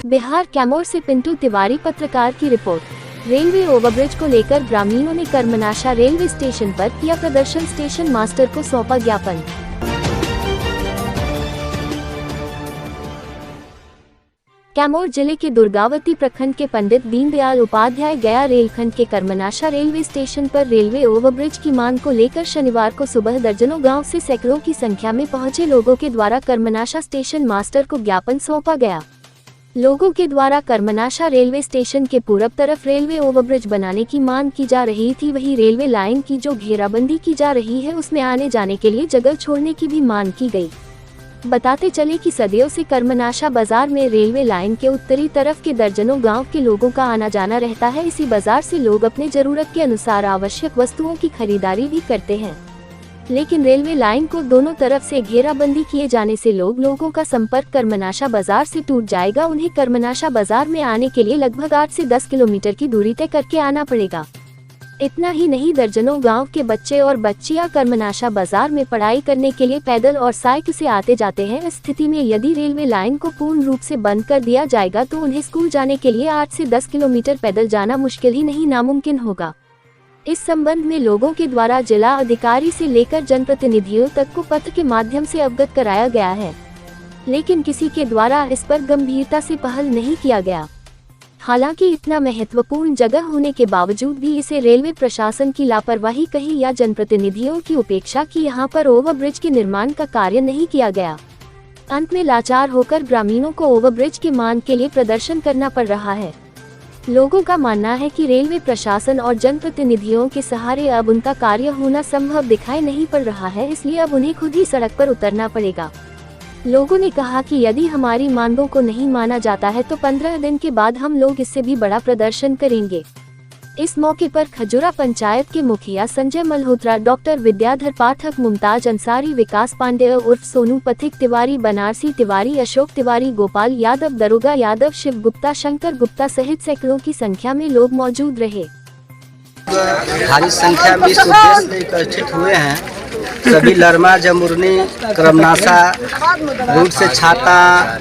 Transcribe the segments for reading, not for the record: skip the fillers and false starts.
बिहार कैमूर से पिंटू तिवारी पत्रकार की रिपोर्ट। रेलवे ओवरब्रिज को लेकर ग्रामीणों ने कर्मनाशा रेलवे स्टेशन पर किया प्रदर्शन, स्टेशन मास्टर को सौंपा ज्ञापन। कैमूर जिले के दुर्गावती प्रखंड के पंडित दीनदयाल उपाध्याय गया रेलखंड के कर्मनाशा रेलवे स्टेशन पर रेलवे ओवरब्रिज की मांग को लेकर शनिवार को सुबह दर्जनों गांव से सैकड़ों की संख्या में पहुंचे लोगों के द्वारा कर्मनाशा स्टेशन मास्टर को ज्ञापन सौंपा गया। लोगों के द्वारा कर्मनाशा रेलवे स्टेशन के पूरब तरफ रेलवे ओवरब्रिज बनाने की मांग की जा रही थी, वहीं रेलवे लाइन की जो घेराबंदी की जा रही है उसमें आने जाने के लिए जगह छोड़ने की भी मांग की गई। बताते चले कि सदियों से कर्मनाशा बाजार में रेलवे लाइन के उत्तरी तरफ के दर्जनों गांव के लोगों का आना जाना रहता है। इसी बाजार से लोग अपने जरूरत के अनुसार आवश्यक वस्तुओं की खरीदारी भी करते हैं, लेकिन रेलवे लाइन को दोनों तरफ से घेराबंदी किए जाने से लोगों का संपर्क कर्मनाशा बाजार से टूट जाएगा। उन्हें कर्मनाशा बाजार में आने के लिए लगभग 8 से 10 किलोमीटर की दूरी तय करके आना पड़ेगा। इतना ही नहीं, दर्जनों गांव के बच्चे और बच्चियां कर्मनाशा बाजार में पढ़ाई करने के लिए पैदल और साइकिल से आते जाते हैं। इस स्थिति में यदि रेलवे लाइन को पूर्ण रूप से बंद कर दिया जाएगा तो उन्हें स्कूल जाने के लिए 8 से 10 किलोमीटर पैदल जाना मुश्किल ही नहीं नामुमकिन होगा। इस संबंध में लोगों के द्वारा जिला अधिकारी से लेकर जनप्रतिनिधियों तक को पत्र के माध्यम से अवगत कराया गया है, लेकिन किसी के द्वारा इस पर गंभीरता से पहल नहीं किया गया। हालांकि इतना महत्वपूर्ण जगह होने के बावजूद भी इसे रेलवे प्रशासन की लापरवाही कही या जनप्रतिनिधियों की उपेक्षा की यहाँ पर ओवरब्रिज के निर्माण का कार्य नहीं किया गया। अंत में लाचार होकर ग्रामीणों को ओवरब्रिज की मांग के लिए प्रदर्शन करना पड़ रहा है। लोगों का मानना है कि रेलवे प्रशासन और जनप्रतिनिधियों के सहारे अब उनका कार्य होना संभव दिखाई नहीं पड़ रहा है, इसलिए अब उन्हें खुद ही सड़क पर उतरना पड़ेगा। लोगों ने कहा कि यदि हमारी मांगों को नहीं माना जाता है तो 15 दिन के बाद हम लोग इससे भी बड़ा प्रदर्शन करेंगे। इस मौके पर खजूरा पंचायत के मुखिया संजय मल्होत्रा, डॉक्टर विद्याधर पाठक, मुमताज अंसारी, विकास पांडे उर्फ सोनू, पथिक तिवारी, बनारसी तिवारी, अशोक तिवारी, गोपाल यादव, दरोगा यादव, शिव गुप्ता, शंकर गुप्ता सहित सैकड़ों की संख्या में लोग मौजूद रहे। भारी संख्या में इस उद्देश्य से एकत्रित हुए हैं। सभी लरमा, जमुर्नी, कर्मनाशा रूट से छाता,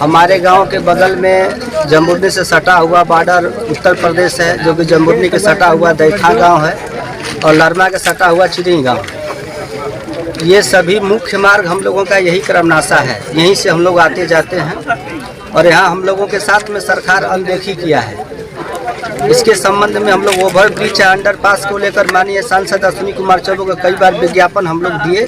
हमारे गांव के बगल में जमुर्नी से सटा हुआ बॉर्डर उत्तर प्रदेश है, जो कि जमुर्नी के सटा हुआ दैथा गांव है, और लरमा के सटा हुआ चिड़ी गांव। ये सभी मुख्य मार्ग हम लोगों का यही कर्मनाशा है, यहीं से हम लोग आते जाते हैं, और यहाँ हम लोगों के साथ में सरकार अनदेखी किया है। इसके संबंध में हम लोग ओवरब्रिज या अंडरपास को लेकर माननीय सांसद अश्विनी कुमार चौबे को कई बार विज्ञापन हम लोग दिए,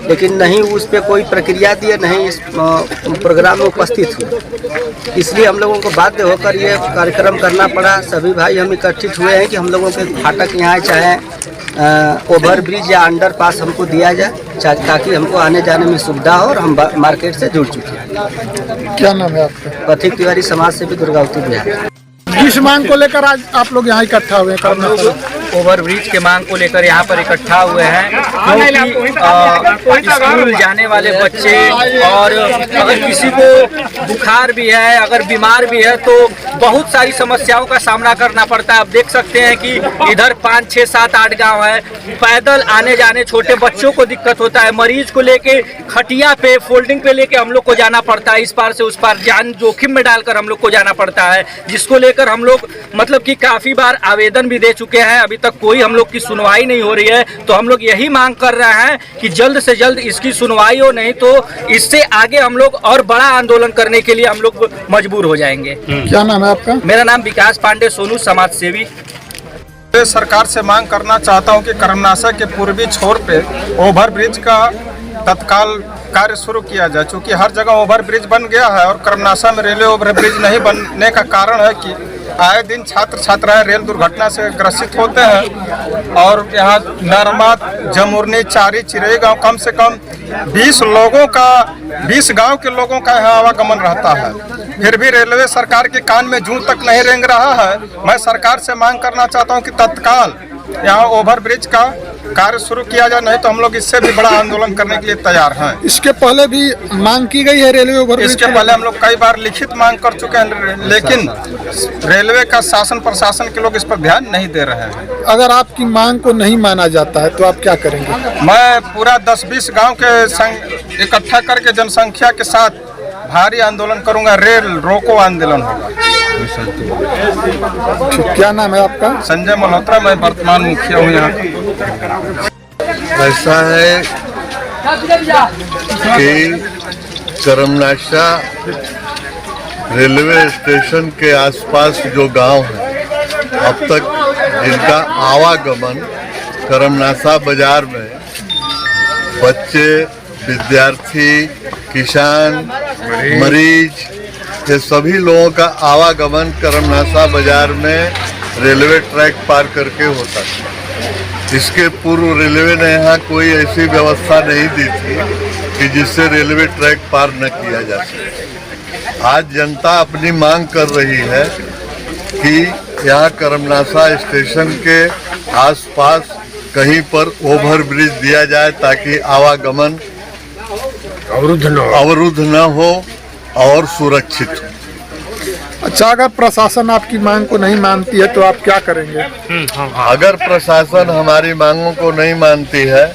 लेकिन नहीं उस पर कोई प्रक्रिया दिए, नहीं इस प्रोग्राम में उपस्थित हुए। इसलिए हम लोगों को बाध्य होकर ये कार्यक्रम करना पड़ा। सभी भाई हम इकट्ठित हुए हैं कि हम लोगों के फाटक यहाँ चाहे ओवरब्रिज या अंडरपास हमको दिया जाए, ताकि हमको आने जाने में सुविधा हो, और हम मार्केट से जुड़ चुके हैं। क्या नाम है आपका? पथिक तिवारी, समाज सेवी, दुर्गावती बिहार। किस मांग को लेकर आज आप लोग यहाँ इकट्ठा हुए हैं? हम लोग ओवरब्रिज के मांग को लेकर यहाँ पर इकट्ठा हुए हैं, क्योंकि स्कूल जाने वाले बच्चे, और अगर किसी को बुखार भी है, अगर बीमार भी है, तो बहुत सारी समस्याओं का सामना करना पड़ता है। आप देख सकते हैं कि इधर 5, 6, 7, 8 गांव है, पैदल आने जाने, छोटे बच्चों को दिक्कत होता है, मरीज को लेके खटिया पे, फोल्डिंग पे लेके हम लोग को जाना पड़ता है, इस पार से उस पार जान जोखिम में डालकर हम लोग को जाना पड़ता है, जिसको लेकर हम लोग मतलब कि काफी बार आवेदन भी दे चुके हैं। अभी तक कोई हम लोग की सुनवाई नहीं हो रही है, तो हम लोग यही मांग कर रहे हैं कि जल्द से जल्द इसकी सुनवाई हो, नहीं तो इससे आगे हम लोग और बड़ा आंदोलन करने के लिए हम लोग मजबूर हो जाएंगे। क्या नाम है आपका? मेरा नाम विकास पांडे, सोनू, समाज सेवी। सरकार से मांग करना चाहता हूं कि कर्मनाशा के पूर्वी छोर पे ओवरब्रिज का तत्काल कार्य शुरू किया जाए। चूँकि हर जगह ओवरब्रिज बन गया है और कर्मनाशा में रेलवे ओवरब्रिज नहीं बनने का कारण है कि आए दिन छात्र छात्राएं रेल दुर्घटना से ग्रसित होते हैं, और यहाँ नरमा, जमुर्नी, चारी, चिरई गांव कम से कम 20 गांव के लोगों का यहाँ आवागमन रहता है। फिर भी रेलवे सरकार के कान में जूं तक नहीं रेंग रहा है। मैं सरकार से मांग करना चाहता हूँ कि तत्काल यहाँ ओवरब्रिज का कार्य शुरू किया जाए, नहीं तो हम लोग इससे भी बड़ा आंदोलन करने के लिए तैयार हैं। इसके पहले भी मांग की गई है रेलवे ओवरब्रिज? इसके पहले हम लोग कई बार लिखित मांग कर चुके हैं, लेकिन रेलवे का शासन प्रशासन के लोग इस पर ध्यान नहीं दे रहे हैं। अगर आपकी मांग को नहीं माना जाता है तो आप क्या करेंगे? मैं पूरा 10-20 गाँव के इकट्ठा करके जनसंख्या के साथ भारी आंदोलन करूंगा, रेल रोको आंदोलन होगा। क्या नाम है आपका? संजय मल्होत्रा, मैं वर्तमान मुखिया हूँ यहाँ का। ऐसा है कि करमनाशा रेलवे स्टेशन के आसपास जो गांव हैं, अब तक जिनका आवागमन करमनाशा बाजार में बच्चे, विद्यार्थी, किसान, मरीज, ये सभी लोगों का आवागमन करमनाशा बाजार में रेलवे ट्रैक पार करके होता था। इसके पूर्व रेलवे ने यहाँ कोई ऐसी व्यवस्था नहीं दी थी कि जिससे रेलवे ट्रैक पार न किया जा सके। आज जनता अपनी मांग कर रही है कि यहाँ करमनाशा स्टेशन के आसपास कहीं पर ओवर ब्रिज दिया जाए ताकि आवागमन अवरुद्ध न हो और सुरक्षित हो। अच्छा, अगर प्रशासन आपकी मांग को नहीं मानती है तो आप क्या करेंगे? अगर प्रशासन हमारी मांगों को नहीं मानती है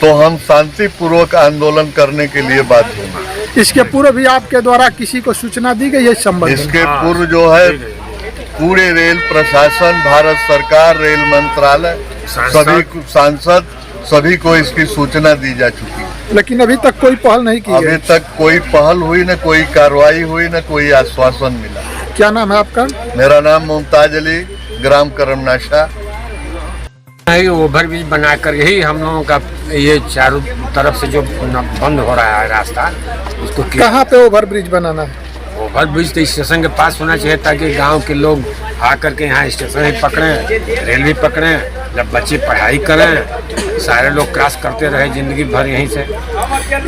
तो हम शांतिपूर्वक आंदोलन करने के लिए बाध्य होंगे। इसके पूर्व भी आपके द्वारा किसी को सूचना दी गई है इस संबंध में? इसके पूर्व जो है पूरे रेल प्रशासन, भारत सरकार, रेल मंत्रालय, सभी सांसद, सभी को इसकी सूचना दी जा चुकी है, लेकिन अभी तक कोई पहल नहीं की अभी है। तक कोई पहल हुई, न कोई कार्रवाई हुई, न कोई आश्वासन मिला। क्या नाम है आपका? मेरा नाम मुमताज अली, ग्राम करमनाशा। ओवर ब्रिज बना कर ही हम लोगों का ये चारों तरफ से जो बंद हो रहा है रास्ता, उसको कहाँ पे ओवर ब्रिज बनाना है? ओवर ब्रिज तो स्टेशन के पास होना चाहिए ताकि गांव के लोग आकर के यहाँ स्टेशन ही पकड़ें, रेलवे पकड़ें, जब बच्चे पढ़ाई करें, सारे लोग क्रॉस करते रहे जिंदगी भर यहीं से।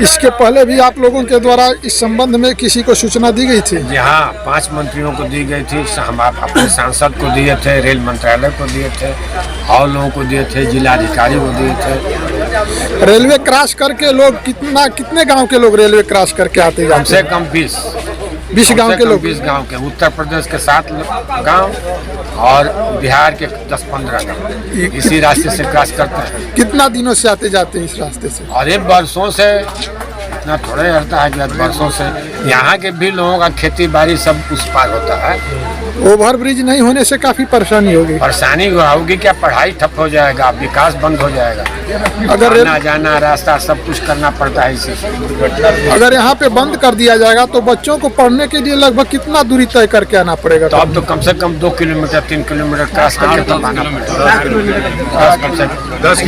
इसके पहले भी आप लोगों के द्वारा इस संबंध में किसी को सूचना दी गई थी? जी हाँ, 5 मंत्रियों को दी गई थी, हम अपने सांसद को दिए थे, रेल मंत्रालय को दिए थे, और लोगों को दिए थे, जिलाधिकारी को दिए थे। रेलवे क्रॉस करके लोग कितने गांव के लोग रेलवे क्रॉस करके आते कम से जाते? कम 20 गांव के लोग? 20 गांव के, उत्तर प्रदेश के 7 गांव और बिहार के 10-15 गांव इसी रास्ते से क्रॉस करते हैं। कितना दिनों से आते जाते हैं इस रास्ते से? और ये बरसों से, इतना थोड़े रहता है कि बरसों से यहाँ के भी लोगों का खेती बाड़ी सब उस पार होता है। ओवर ब्रिज नहीं होने से काफी परेशानी होगी। परेशानी होगी क्या, पढ़ाई ठप हो जाएगा, विकास बंद हो जाएगा, अगर आना जाना रास्ता सब कुछ करना पड़ता है इसी से। अगर यहाँ पे बंद कर दिया जाएगा तो बच्चों को पढ़ने के लिए लगभग कितना दूरी तय करके आना पड़ेगा? तो अब तो कम से कम 2 किलोमीटर 3 किलोमीटर क्रॉस करके तब आना पड़ेगा। 10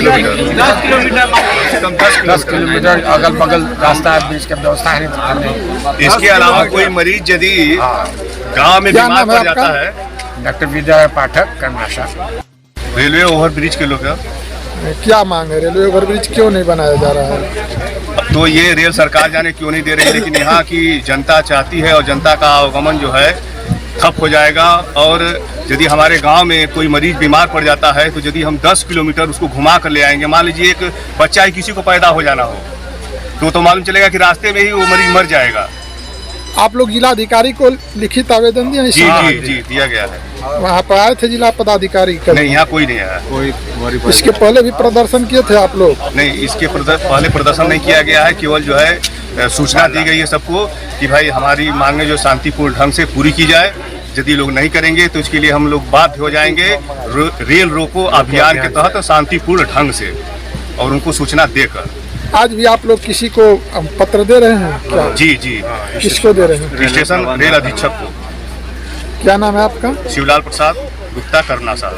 किलोमीटर अगल बगल रास्ता है, ब्रिज का व्यवस्था है नहीं। इसके अलावा कोई मरीज यदि गांव में बीमार पड़ जाता है, डॉक्टर विजय पाठक, करमनाशा। रेलवे ओवर ब्रिज के लोग क्या मांग है? रेलवे ओवर ब्रिज क्यों नहीं बनाया जा रहा है? अब तो ये रेल सरकार जाने क्यों नहीं दे रही, लेकिन यहाँ की जनता चाहती है और जनता का आवागमन जो है ठप हो जाएगा। और यदि हमारे गांव में कोई मरीज बीमार पड़ जाता है तो यदि हम 10 किलोमीटर उसको घुमा कर ले आएंगे, मान लीजिए एक बच्चा ही किसी को पैदा हो जाना हो तो मालूम चलेगा कि रास्ते में ही वो मरीज मर जाएगा। आप लोग जिलाधिकारी को लिखित आवेदन दिए? जी दिया गया है। वहाँ पर आए थे जिला पदाधिकारी? नहीं, यहाँ कोई नहीं आया। इसके पहले भी प्रदर्शन किए थे आप लोग? नहीं, इसके पहले प्रदर्शन नहीं किया गया है, केवल जो है सूचना दी गई है सबको कि भाई हमारी मांगें जो शांतिपूर्ण ढंग से पूरी की जाए। यदि लोग नहीं करेंगे तो इसके लिए हम लोग बाध्य हो जाएंगे रेल रोको अभियान के तहत शांतिपूर्ण ढंग से, और उनको सूचना देकर। आज भी आप लोग किसी को पत्र दे रहे हैं क्या? जी किसको दे रहे हैं? स्टेशन रेल अधीक्षक को। क्या नाम है आपका? शिवलाल प्रसाद गुप्ता, करमनाशा।